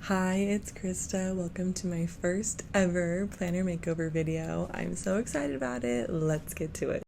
Hi, it's Krista. Welcome to my first ever planner makeover video. I'm so excited about it. Let's get to it.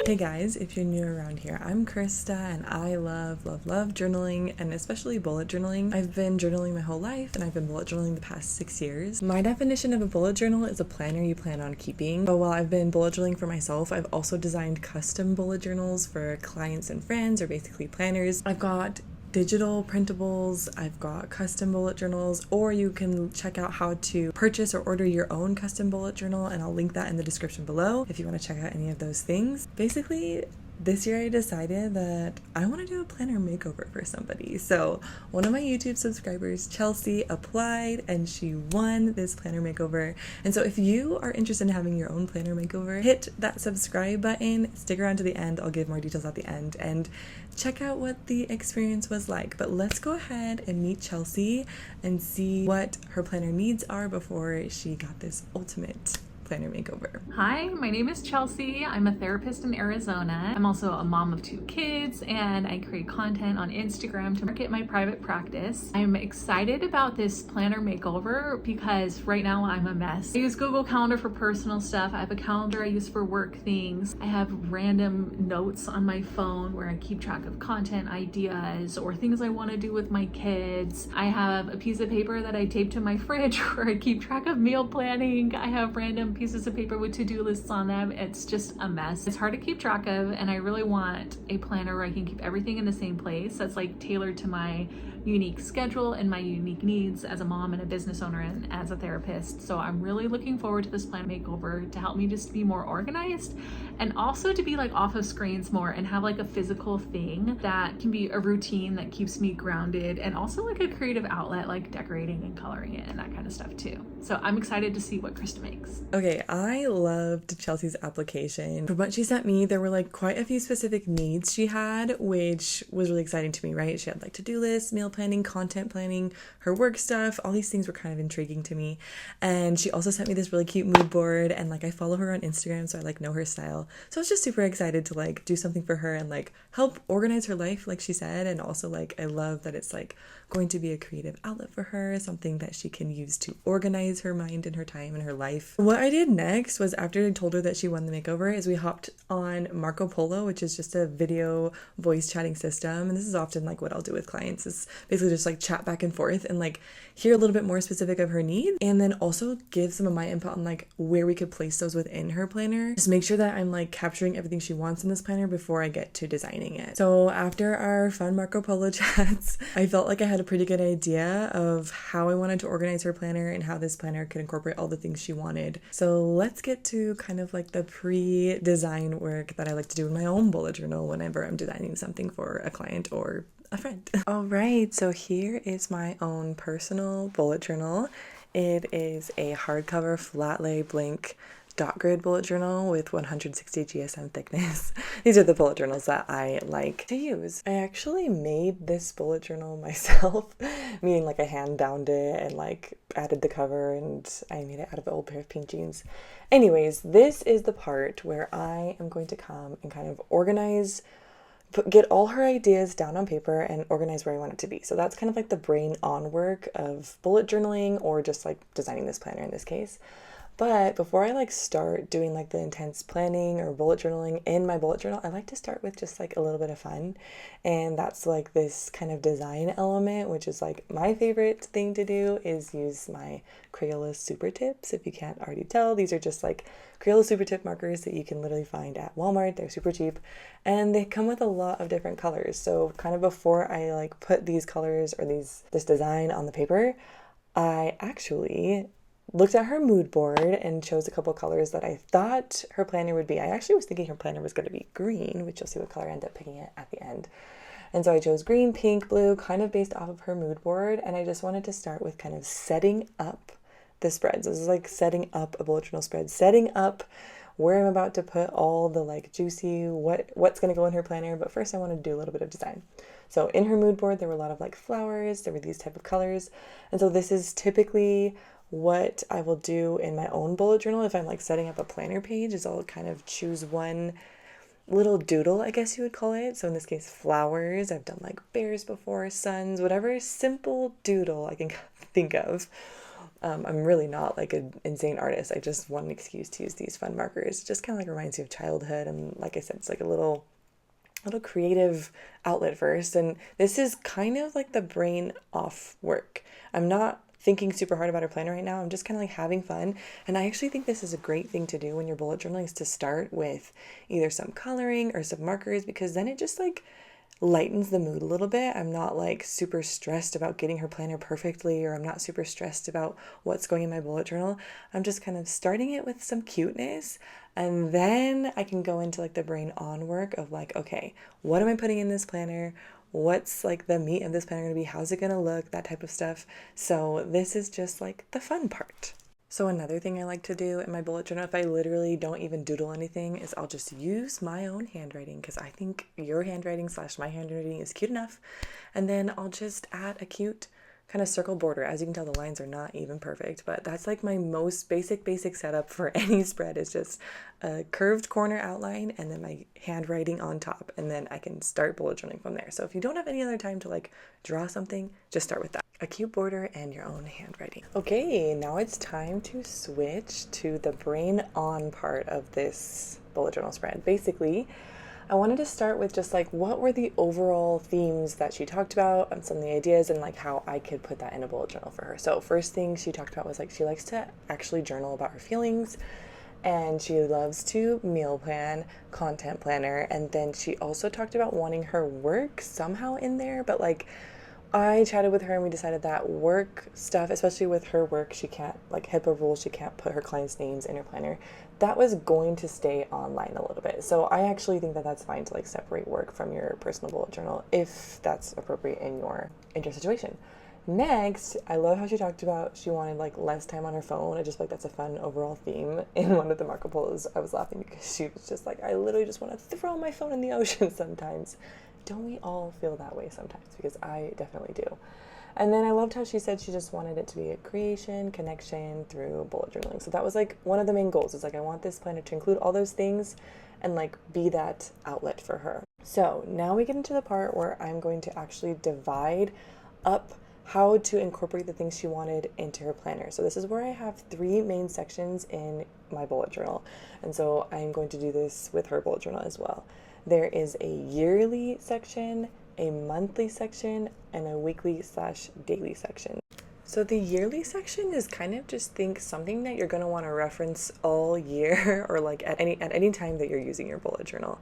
Hey guys, if you're new around here, I'm Krista and I love journaling, and especially bullet journaling. I've been journaling my whole life and I've been bullet journaling the past 6 years. My definition of a bullet journal is a planner you plan on keeping. But while I've been bullet journaling for myself, I've also designed custom bullet journals for clients and friends, or basically planners. I've got digital printables, I've got custom bullet journals, or you can check out how to purchase or order your own custom bullet journal, and I'll link that in the description below if you want to check out any of those things. Basically, this year I decided that I want to do a planner makeover for somebody. So one of my YouTube subscribers, Chelsey, applied and she won this planner makeover. And so if you are interested in having your own planner makeover, hit that subscribe button, stick around to the end. I'll give more details at the end and check out what the experience was like. But let's go ahead and meet Chelsey and see what her planner needs are before she got this ultimate planner makeover. Hi, my name is Chelsey. I'm a therapist in Arizona. I'm also a mom of 2 kids, and I create content on Instagram to market my private practice. I'm excited about this planner makeover because right now I'm a mess. I use Google Calendar for personal stuff. I have a calendar I use for work things. I have random notes on my phone where I keep track of content ideas or things I want to do with my kids. I have a piece of paper that I tape to my fridge where I keep track of meal planning. I have random pieces of paper with to-do lists on them. It's just a mess. It's hard to keep track of, and I really want a planner where I can keep everything in the same place that's like tailored to my unique schedule and my unique needs as a mom and a business owner and as a therapist. So I'm really looking forward to this planner makeover to help me just be more organized and also to be like off of screens more and have like a physical thing that can be a routine that keeps me grounded, and also like a creative outlet like decorating and coloring it and that kind of stuff too. So I'm excited to see what Krista makes. Okay, I loved Chelsea's application. From what she sent me, there were like quite a few specific needs she had, which was really exciting to me, right? She had like to-do lists, meal planning, content planning, her work stuff. All these things were kind of intriguing to me. And she also sent me this really cute mood board, and like I follow her on Instagram, so I like know her style. So I was just super excited to like do something for her and like help organize her life, like she said. And also like I love that it's like going to be a creative outlet for her, something that she can use to organize her mind and her time and her life. What I did next was, after I told her that she won the makeover, is we hopped on Marco Polo, which is just a video voice chatting system. And this is often like what I'll do with clients, is basically just like chat back and forth and like hear a little bit more specific of her needs, and then also give some of my input on like where we could place those within her planner. Just make sure that I'm like capturing everything she wants in this planner before I get to designing it. So after our fun Marco Polo chats, I felt like I had a pretty good idea of how I wanted to organize her planner and how this planner could incorporate all the things she wanted. So let's get to kind of like the pre-design work that I like to do in my own bullet journal whenever I'm designing something for a client or a friend. All right, so here is my own personal bullet journal. It is a hardcover flat lay blank dot grid bullet journal with 160 GSM thickness. These are the bullet journals that I like to use. I actually made this bullet journal myself, meaning like I hand bound it and like added the cover, and I made it out of an old pair of pink jeans. Anyways, this is the part where I am going to come and kind of organize, get all her ideas down on paper and organize where I want it to be. So that's kind of like the brain on work of bullet journaling, or just like designing this planner in this case. But before I like start doing like the intense planning or bullet journaling in my bullet journal, I like to start with just like a little bit of fun. And that's like this kind of design element, which is like my favorite thing to do, is use my Crayola Super Tips. If you can't already tell, these are just like Crayola Super Tip markers that you can literally find at Walmart. They're super cheap and they come with a lot of different colors. So kind of before I like put these colors or this design on the paper, I actually looked at her mood board and chose a couple colors that I thought her planner would be. I actually was thinking her planner was going to be green, which you'll see what color I end up picking it at the end. And so I chose green, pink, blue, kind of based off of her mood board. And I just wanted to start with kind of setting up the spreads. This is like setting up a bullet journal spread, setting up where I'm about to put all the like juicy, what's going to go in her planner. But first I want to do a little bit of design. So in her mood board, there were a lot of like flowers. There were these type of colors. And so this is typically what I will do in my own bullet journal if I'm like setting up a planner page is I'll kind of choose one little doodle, I guess you would call it. So in this case, flowers. I've done like bears before, suns, whatever simple doodle I can think of. I'm really not like an insane artist. I just want an excuse to use these fun markers. It just kind of like reminds you of childhood. And like I said, it's like a little creative outlet first. And this is kind of like the brain off work. I'm not thinking super hard about our planner right now. I'm just kind of like having fun. And I actually think this is a great thing to do when you're bullet journaling, is to start with either some coloring or some markers, because then it just like lightens the mood a little bit. I'm not like super stressed about getting her planner perfectly, or I'm not super stressed about what's going in my bullet journal. I'm just kind of starting it with some cuteness, and then I can go into like the brain on work of like, okay, what am I putting in this planner? What's like the meat of this planner going to be? How's it going to look? That type of stuff. So this is just like the fun part. So another thing I like to do in my bullet journal, if I literally don't even doodle anything, is I'll just use my own handwriting, because I think your handwriting / my handwriting is cute enough. And then I'll just add a cute kind of circle border. As you can tell, the lines are not even perfect, but that's like my most basic setup for any spread, is just a curved corner outline and then my handwriting on top, and then I can start bullet journaling from there. So if you don't have any other time to like draw something, just start with that. A cute border and your own handwriting. Okay, now it's time to switch to the brain on part of this bullet journal spread. Basically, I wanted to start with just like what were the overall themes that she talked about and some of the ideas, and like how I could put that in a bullet journal for her. So first thing she talked about was like she likes to actually journal about her feelings, and she loves to meal plan, content planner, and then she also talked about wanting her work somehow in there, but like I chatted with her and we decided that work stuff, especially with her work, she can't, like HIPAA rules, she can't put her clients' names in her planner. That was going to stay online a little bit. So I actually think that that's fine to like separate work from your personal bullet journal if that's appropriate in your situation. Next, I love how she talked about she wanted like less time on her phone. I just feel like that's a fun overall theme. In one of the Marco Polos, I was laughing because she was just like, I literally just want to throw my phone in the ocean sometimes. Don't we all feel that way sometimes? Because I definitely do. And then I loved how she said she just wanted it to be a creation, connection through bullet journaling. So that was like one of the main goals. It's like, I want this planner to include all those things and like be that outlet for her. So now we get into the part where I'm going to actually divide up how to incorporate the things she wanted into her planner. So this is where I have 3 main sections in my bullet journal. And so I'm going to do this with her bullet journal as well. There is a yearly section, a monthly section, and a weekly / daily section. So the yearly section is kind of just think something that you're going to want to reference all year, or like at any time that you're using your bullet journal.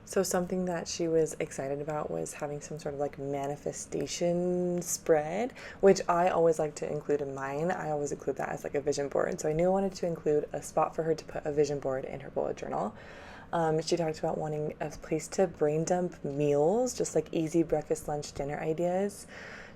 So something that she was excited about was having some sort of like manifestation spread, which I always like to include in mine. I always include that as like a vision board. And so I knew I wanted to include a spot for her to put a vision board in her bullet journal. She talked about wanting a place to brain dump meals, just like easy breakfast, lunch, dinner ideas.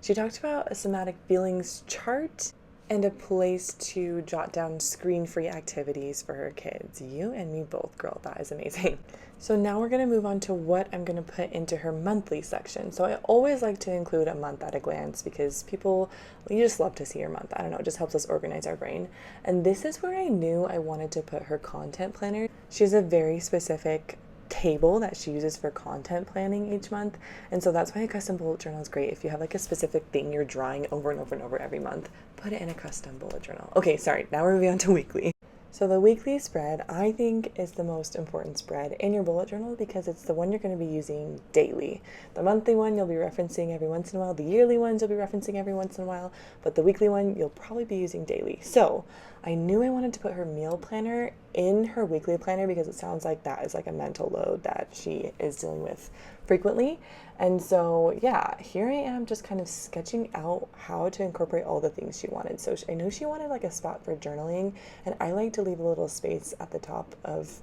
She talked about a somatic feelings chart and a place to jot down screen-free activities for her kids. You and me both, girl. That is amazing. So now we're going to move on to what I'm going to put into her monthly section. So I always like to include a month at a glance, because you just love to see your month. I don't know, it just helps us organize our brain. And this is where I knew I wanted to put her content planner. She has a very specific table that she uses for content planning each month, and so that's why a custom bullet journal is great. If you have like a specific thing you're drawing over and over and over every month, put it in a custom bullet journal. Okay, sorry, now we're moving on to weekly. So the weekly spread, I think, is the most important spread in your bullet journal, because it's the one you're going to be using daily. The monthly one you'll be referencing every once in a while, the yearly ones you'll be referencing every once in a while, but the weekly one you'll probably be using daily. So I knew I wanted to put her meal planner in her weekly planner, because it sounds like that is like a mental load that she is dealing with frequently. And so yeah, here I am just kind of sketching out how to incorporate all the things she wanted. So I knew she wanted like a spot for journaling, and I like to leave a little space at the top of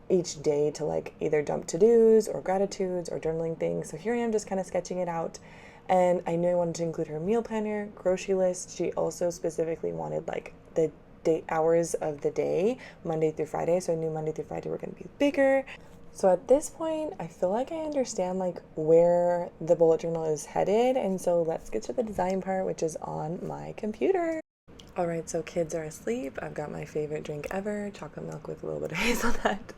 each day to like either dump to-dos or gratitudes or journaling things. So here I am just kind of sketching it out. And I knew I wanted to include her meal planner, grocery list. She also specifically wanted like the hours of the day, Monday through Friday. So I knew Monday through Friday were going to be bigger. So at this point, I feel like I understand like where the bullet journal is headed. And so let's get to the design part, which is on my computer. Alright, so kids are asleep. I've got my favorite drink ever, chocolate milk with a little bit of hazelnut,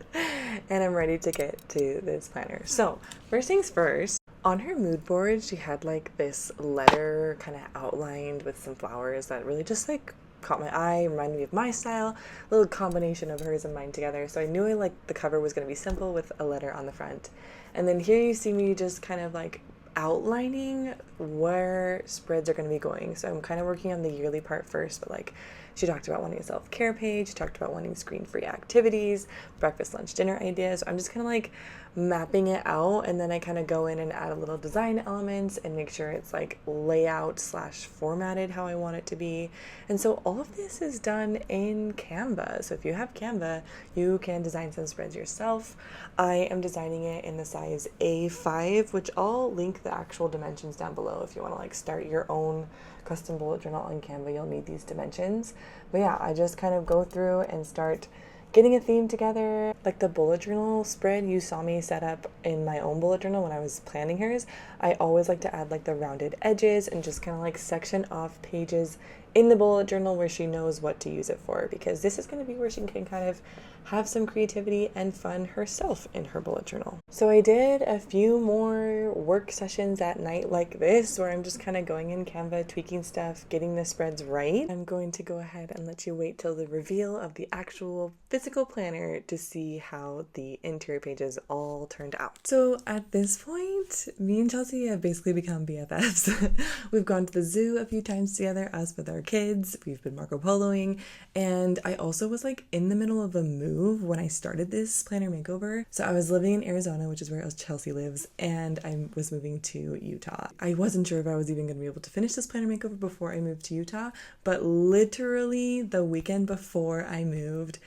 and I'm ready to get to this planner. So, first things first, on her mood board, she had like this letter kind of outlined with some flowers that really just like caught my eye, reminded me of my style, a little combination of hers and mine together. So I knew the cover was going to be simple with a letter on the front. And then here you see me just kind of like outlining where spreads are going to be going. So I'm kind of working on the yearly part first, but like she talked about wanting a self-care page, she talked about wanting screen-free activities, breakfast, lunch, dinner ideas. So I'm just kind of like mapping it out, and then I kind of go in and add a little design elements and make sure it's like layout / formatted how I want it to be. And so all of this is done in Canva. So if you have Canva, you can design some spreads yourself. I am designing it in the size A5, which I'll link the actual dimensions down below if you want to like start your own custom bullet journal on Canva. You'll need these dimensions. But yeah, I just kind of go through and start getting a theme together. Like the bullet journal spread you saw me set up in my own bullet journal when I was planning hers, I always like to add like the rounded edges and just kind of like section off pages in the bullet journal where she knows what to use it for, because this is going to be where she can kind of have some creativity and fun herself in her bullet journal. So I did a few more work sessions at night like this, where I'm just kind of going in Canva, tweaking stuff, getting the spreads right. I'm going to go ahead and let you wait till the reveal of the actual physical planner to see how the interior pages all turned out. So at this point, me and Chelsey have basically become BFFs. We've gone to the zoo a few times together, us with our kids. We've been Marco Poloing, and I also was like in the middle of a move when I started this planner makeover. So I was living in Arizona, which is where Chelsey lives, and I was moving to Utah. I wasn't sure if I was even going to be able to finish this planner makeover before I moved to Utah, but literally the weekend before I moved,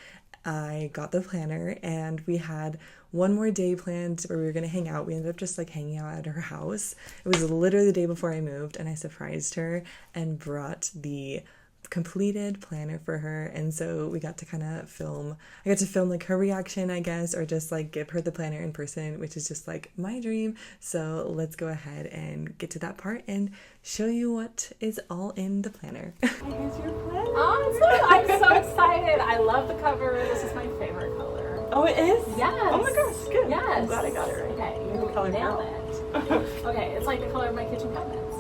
I got the planner, and we had one more day planned where we were going to hang out. We ended up just like hanging out at her house. It was literally the day before I moved, and I surprised her and brought the completed planner for her. And so we got to kind of film, I got to film like her reaction, I guess, or just like give her the planner in person, which is just like my dream. So let's go ahead and get to that part and show you what is all in the planner. Here's your planner. Oh, I'm so excited. I love the cover. This is my favorite color. Oh, it is? Yes. Oh my gosh, good. Yes. I'm glad I got it right. Okay, You're the color nailed it. Okay, it's like the color of my kitchen cabinets.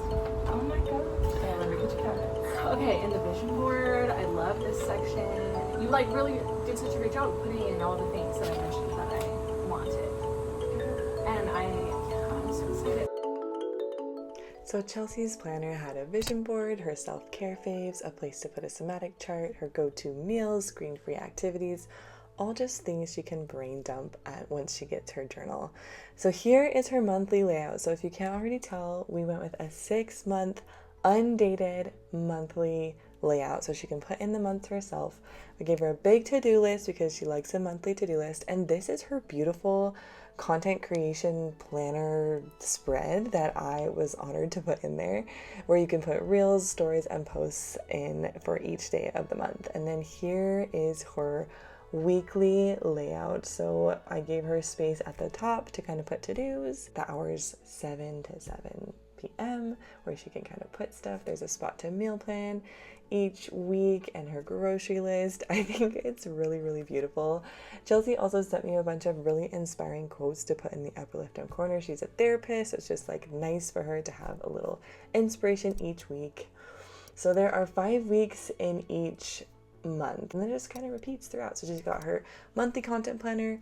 Oh my gosh. Okay, I love your kitchen cabinets. Okay, and the vision board, I love this section. You like really did such a great job putting in all the things that I mentioned that I wanted. And I'm so excited. So Chelsey's planner had a vision board, her self-care faves, a place to put a somatic chart, her go-to meals, screen-free activities, all just things she can brain dump at once she gets her journal. So here is her monthly layout. So if you can't already tell, we went with a 6-month undated monthly layout so she can put in the month herself. We gave her a big to-do list because she likes a monthly to-do list, and this is her beautiful content creation planner spread that I was honored to put in there, where you can put reels, stories, and posts in for each day of the month. And then here is her weekly layout. So I gave her space at the top to kind of put to-dos, the hours 7 to 7 p.m. where she can kind of put stuff. There's a spot to meal plan each week and her grocery list. I think it's really, really beautiful. Chelsey also sent me a bunch of really inspiring quotes to put in the upper left-hand corner. She's a therapist, so it's just like nice for her to have a little inspiration each week. So there are 5 weeks in each month, and then it just kind of repeats throughout. So she's got her monthly content planner,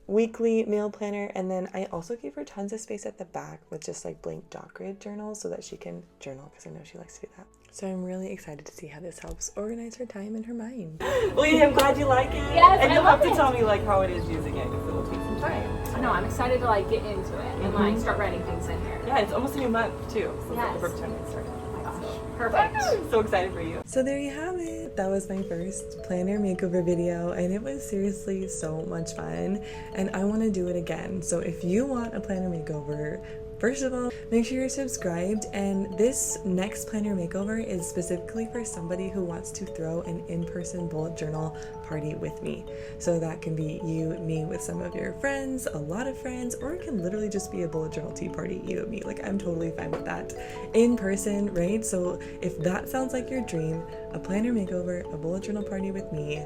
weekly meal planner, and then I also gave her tons of space at the back with just like blank dot grid journals so that she can journal, because I know she likes to do that. So I'm really excited to see how this helps organize her time and her mind. Well, I'm glad you like it. Yes, and I you'll love have to it. tell me like how it is using it, because it'll take some time. I know, I'm excited to like get into it and like start writing things in here. Yeah, it's almost a new month too, so it's like Yes. the perfect time to get started. Oh my gosh, perfect. I'm so excited for you. So there you have it. That was my first planner makeover video, and it was seriously so much fun, and I want to do it again. So if you want a planner makeover, First of all, make sure you're subscribed, and this next planner makeover is specifically for somebody who wants to throw an in-person bullet journal party with me. So that can be you, me with some of your friends, a lot of friends, or it can literally just be a bullet journal tea party, you and me. Like, I'm totally fine with that. In person, right? So if that sounds like your dream, a planner makeover, a bullet journal party with me,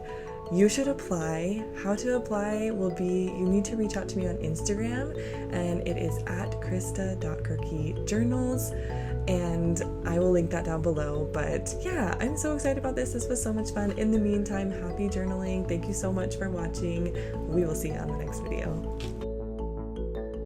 you should apply. How to apply will be, you need to reach out to me on Instagram, and it is at krista.kirkyjournals, and I will link that down below. But yeah, I'm so excited about this. This was so much fun. In the meantime, happy journaling. Thank you so much for watching. We will see you on the next video.